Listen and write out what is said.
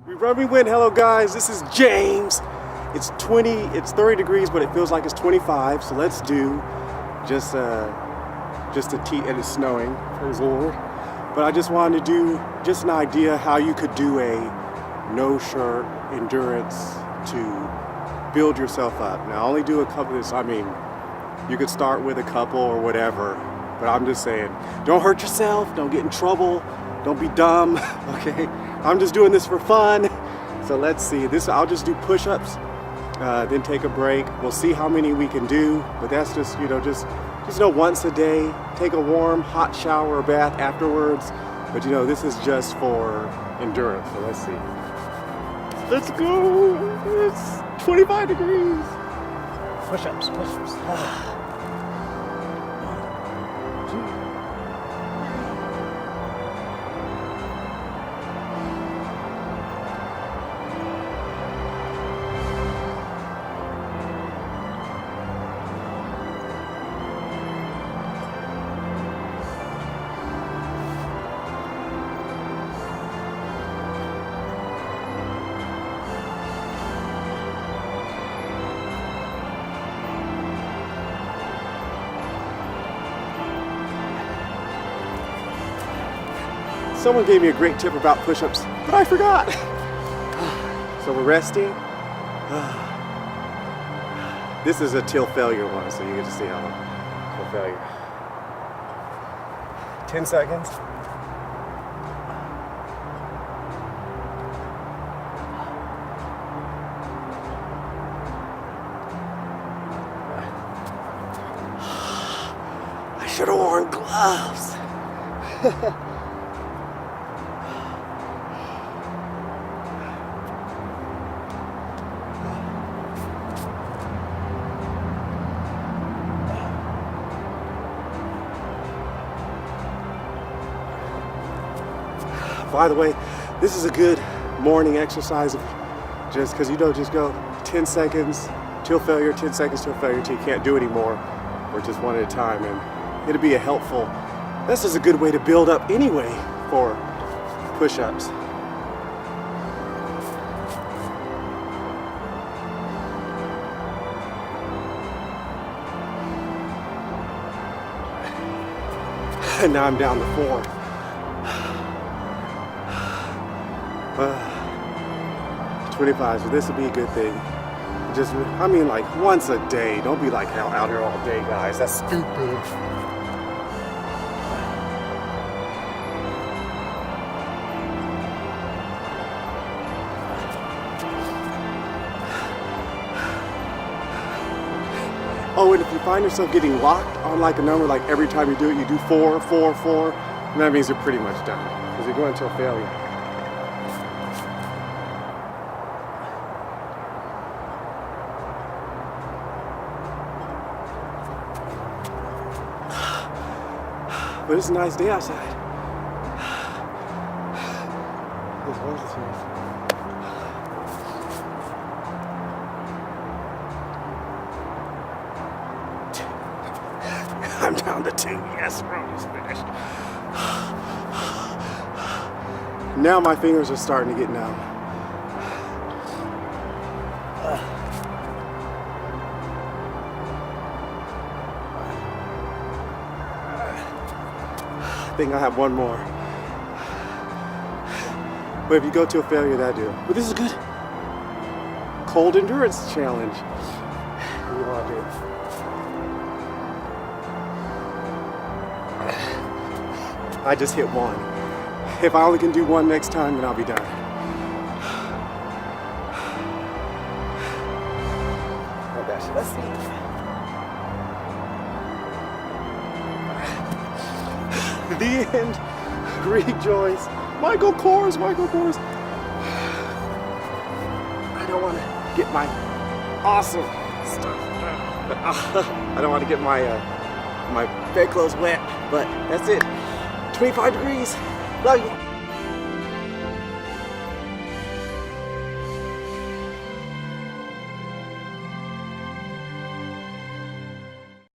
We run, we win. Hello guys, this is James. It's 30 degrees, but it feels like it's 25. So let's do just a and it's snowing, praise the Lord. But I just wanted to do just an idea how you could do a no shirt endurance to build yourself up. Now I only do a couple of this, I mean, you could start with a couple or whatever, but I'm just saying, don't hurt yourself, don't get in trouble, don't be dumb, okay? I'm just doing this for fun. So let's see, I'll just do push-ups, then take a break. We'll see how many we can do, but that's just, just once a day, take a warm, hot shower or bath afterwards. But this is just for endurance, so let's see. Let's go, it's 25 degrees. Push-ups, push-ups. Someone gave me a great tip about push-ups, but I forgot. So we're resting. This is a till failure one, so you get to see how till failure. 10 seconds. I should have worn gloves. By the way, this is a good morning exercise, just because just go 10 seconds till failure, 10 seconds till failure until you can't do anymore, or just one at a time, and it'll be this is a good way to build up anyway for push-ups. And now I'm down to 4. 25, so this would be a good thing. Like once a day. Don't be like out here all day, guys. That's stupid. Oh, and if you find yourself getting locked on like a number, like every time you do it, you do 4, 4, 4, and that means you're pretty much done, because you're going until failure. But it's a nice day outside. I'm down to 2. Yes, we're almost finished. Now my fingers are starting to get numb. I think I have one more. But if you go to a failure, that do. But this is good. Cold endurance challenge. What do you want to do? I just hit 1. If I only can do 1 next time, then I'll be done. Oh gosh, let's see. The end. Rejoice. Michael Kors. I don't want to get my awesome stuff. I don't want to get my my bedclothes wet, but that's it. 25 degrees. Love you.